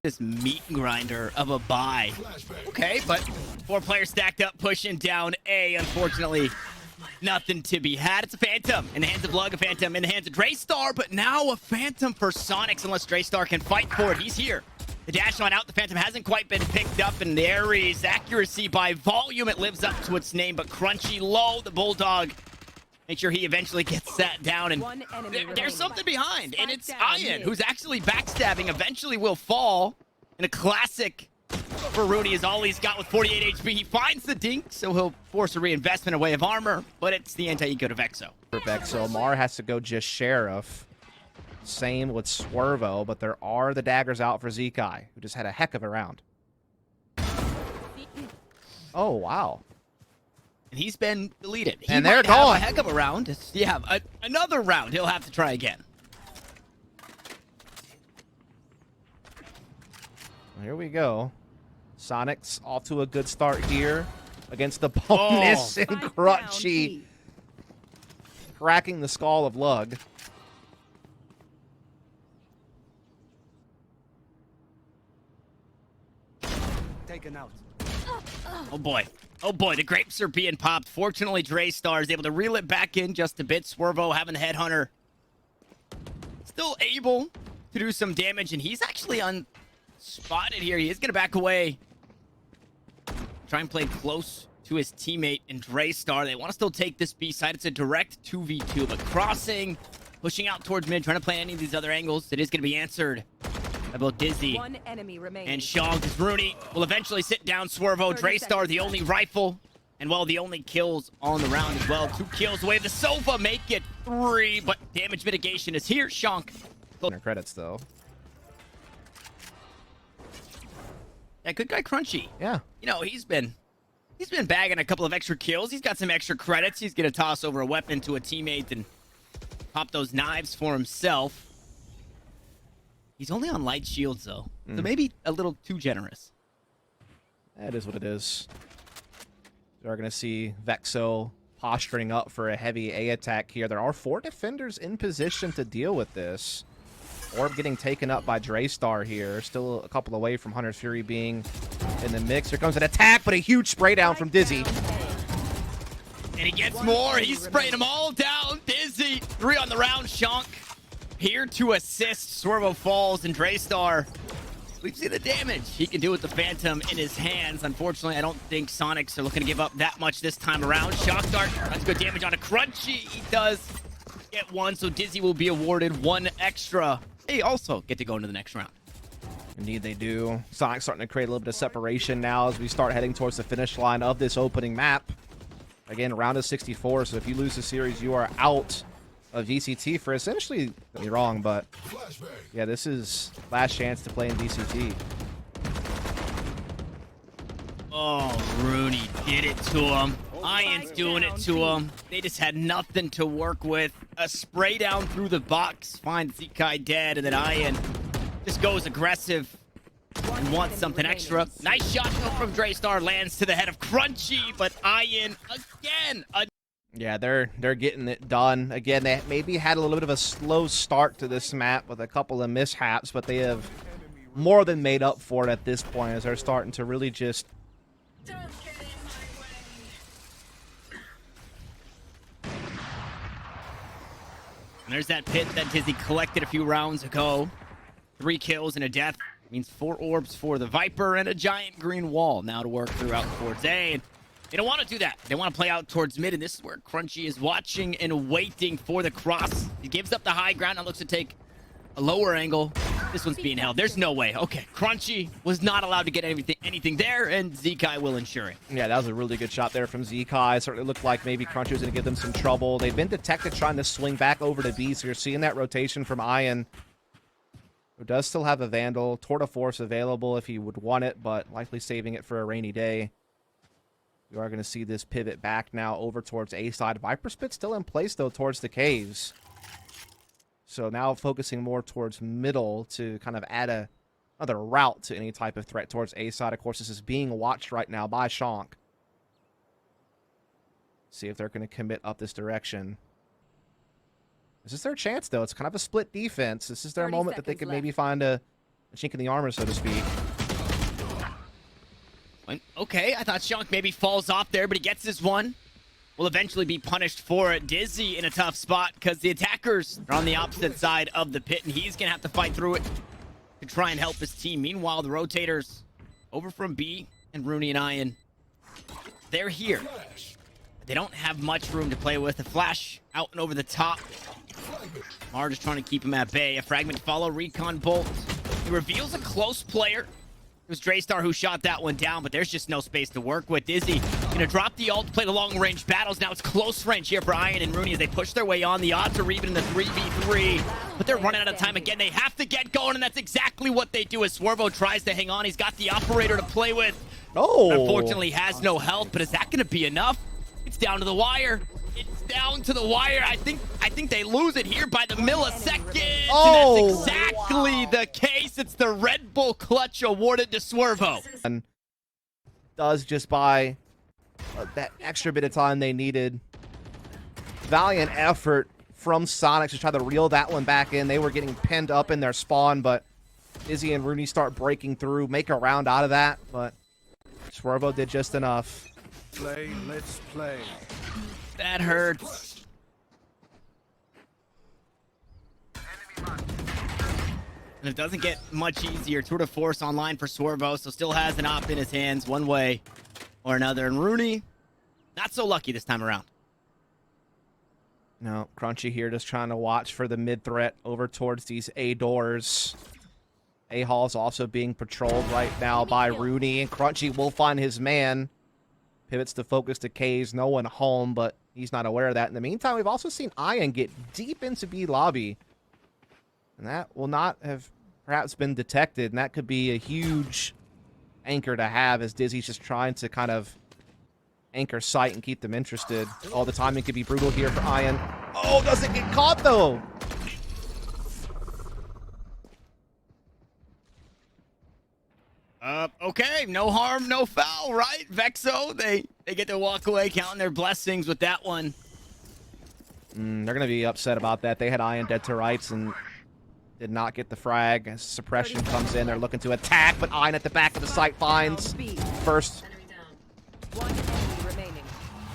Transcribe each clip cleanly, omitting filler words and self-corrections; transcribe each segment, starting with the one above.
This meat grinder of a buy. Okay, but 4 players stacked up, pushing down A. Unfortunately, nothing to be had. It's a Phantom in the hands of Lug, a Phantom in the hands of Draystar, but now a Phantom for Sonics unless Draystar can fight for it. He's here. The dash on out, the Phantom hasn't quite been picked up, and there is accuracy by volume. It lives up to its name, but Crunchy low, the Bulldog. Make sure he eventually gets sat down, and there's something behind, and it's Ian, who's actually backstabbing, eventually will fall. In a classic for Rooney is all he's got with 48 HP. He finds the dink, so he'll force a reinvestment away of armor, but it's the anti-eco to VEXO. For VEXO, Mar has to go just Sheriff. Same with Swervo, but there are the daggers out for Zekai, who just had a heck of a round. Oh, wow. And he's been deleted. He and they're might have gone. a heck of a round. Yeah, another round. He'll have to try again. Here we go. Sonic's off to a good start here against the bonus and Crunchy. Cracking the skull of Lug. Taken out. Oh boy. Oh boy, the grapes are being popped. Fortunately, Draystar is able to reel it back in just a bit. Swervo having the Headhunter. Still able to do some damage, and he's actually unspotted here. He is going to back away. Try and play close to his teammate and Draystar. They want to still take this B side. It's a direct 2v2, but crossing, pushing out towards mid, trying to play any of these other angles. It is going to be answered by both Dizzy and Shong, because Rooney will eventually sit down Swervo. Draystar, the only rifle, and well, the only kills on the round as well. 2 kills away. The Sofa make it 3, but damage mitigation is here. Shonk. Credits, though. Yeah, good guy Crunchy. Yeah. You know, he's been bagging a couple of extra kills. He's got some extra credits. He's going to toss over a weapon to a teammate and pop those knives for himself. He's only on light shields, though. So maybe a little too generous. That is what it is. We're going to see VEXO posturing up for a heavy A attack here. There are 4 defenders in position to deal with this. Orb getting taken up by Draystar here. Still a couple away from Hunter's Fury being in the mix. Here comes an attack, but a huge spray down from Dizzy. And he gets more. He's spraying them all down. Dizzy. 3 on the round. Shonk here to assist. Swervo falls, and Draystar, we've seen the damage he can do with the Phantom in his hands. Unfortunately, I don't think Sonics are looking to give up that much this time around. Shock Dart does good damage on a Crunchy. He does get 1, so Dizzy will be awarded 1 extra. They also get to go into the next round. Indeed they do. Sonic's starting to create a little bit of separation now as we start heading towards the finish line of this opening map. Again, round of 64, so if you lose the series, you are out of VCT for essentially, don't be wrong, but yeah, this is last chance to play in VCT. Oh, Rooney did it to him. Ian's doing it to him. They just had nothing to work with. A spray down through the box, finds Zekai dead, and then Ian just goes aggressive and wants something extra. Nice shot from Draystar, lands to the head of Crunchy, but Ian again. Yeah, they're getting it done. Again, they maybe had a little bit of a slow start to this map with a couple of mishaps, but they have more than made up for it at this point as they're starting to really just... And there's that pit that Dizzy collected a few rounds ago. 3 kills and a death. Means 4 orbs for the Viper and a giant green wall now to work throughout towards A. And they don't want to do that. They want to play out towards mid, and this is where Crunchy is watching and waiting for the cross. He gives up the high ground and looks to take a lower angle. This one's being held. There's no way. Okay, Crunchy was not allowed to get anything there, and Zekai will ensure it. Yeah, that was a really good shot there from Zekai. It certainly looked like maybe Crunchy was going to give them some trouble. They've been detected trying to swing back over to B, so you're seeing that rotation from Ian, who does still have a Vandal. Tour de Force available if he would want it, but likely saving it for a rainy day. We are going to see this pivot back now over towards A side. Viper Spit still in place, though, towards the caves. So now focusing more towards middle to kind of add another route to any type of threat towards A side. Of course, this is being watched right now by Shonk. See if they're going to commit up this direction. This is their chance, though. It's kind of a split defense. This is their moment that they could maybe find a chink in the armor, so to speak. Okay, I thought Shunk maybe falls off there, but he gets his one. Will eventually be punished for it. Dizzy in a tough spot because the attackers are on the opposite side of the pit, and he's going to have to fight through it to try and help his team. Meanwhile, the rotators over from B and Rooney and Ian, they're here. They don't have much room to play with. The flash out and over the top. Mar just trying to keep him at bay. A fragment follow, recon bolt. He reveals a close player. It was Draystar who shot that one down, but there's just no space to work with. Dizzy gonna drop the ult, play the long-range battles. Now it's close range here for Ian and Rooney as they push their way on. The odds are even in the 3v3, but they're running out of time again. They have to get going, and that's exactly what they do as Swervo tries to hang on. He's got the operator to play with. Oh! Unfortunately, has no health, but is that gonna be enough? It's down to the wire. It's down to the wire. I think they lose it here by the millisecond. Oh, and that's exactly the case. It's the Red Bull clutch awarded to Swervo. And does just buy that extra bit of time they needed. Valiant effort from Sonic to try to reel that one back in. They were getting pinned up in their spawn, but Izzy and Rooney start breaking through, make a round out of that, but Swervo did just enough. Play, let's play. That hurts. And it doesn't get much easier. Tour de Force online for Swervo, so still has an op in his hands one way or another. And Rooney, not so lucky this time around. No, Crunchy here just trying to watch for the mid threat over towards these A doors. A Hall's also being patrolled right now by Rooney, and Crunchy will find his man. Pivots to focus to K's, no one home, but he's not aware of that. In the meantime, we've also seen Ian get deep into B lobby. And that will not have perhaps been detected, and that could be a huge anchor to have as Dizzy's just trying to kind of anchor sight and keep them interested. All the time it could be brutal here for Ian. Oh, doesn't get caught though! Okay, no harm, no foul, right? VEXO, they get to walk away counting their blessings with that one. They're going to be upset about that. They had Ian dead to rights and did not get the frag. As suppression comes in, they're looking to attack, but Ian at the back of the site finds first.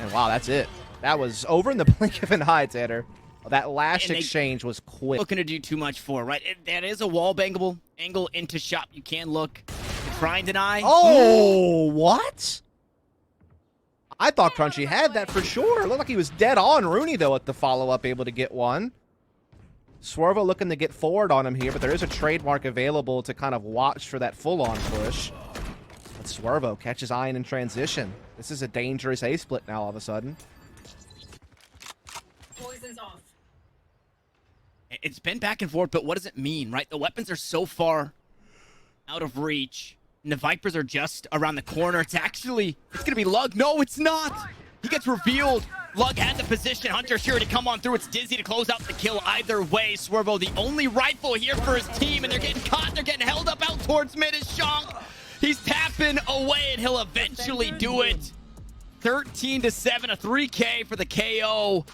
And wow, that's it. That was over in the blink of an eye, Tanner. That last exchange was quick. Looking to do too much for, right? That is a wall bangable angle into shop. You can look. Try and deny. Oh, what? I thought Crunchy had that for sure. It looked like he was dead on Rooney, though, at the follow-up, able to get one. Swervo looking to get forward on him here, but there is a trademark available to kind of watch for that full-on push. But Swervo catches Ian in transition. This is a dangerous A-split now, all of a sudden. Poison's off. It's been back and forth, but what does it mean, right? The weapons are so far out of reach. And the Vipers are just around the corner. It's going to be Lug. No, it's not. He gets revealed. Lug had the position. Hunter sure to come on through. It's Dizzy to close out the kill either way. Swervo, the only rifle here for his team, and they're getting caught. They're getting held up out towards mid. Is Shonk. He's tapping away, and he'll eventually do it. 13-7, a 3K for the KO.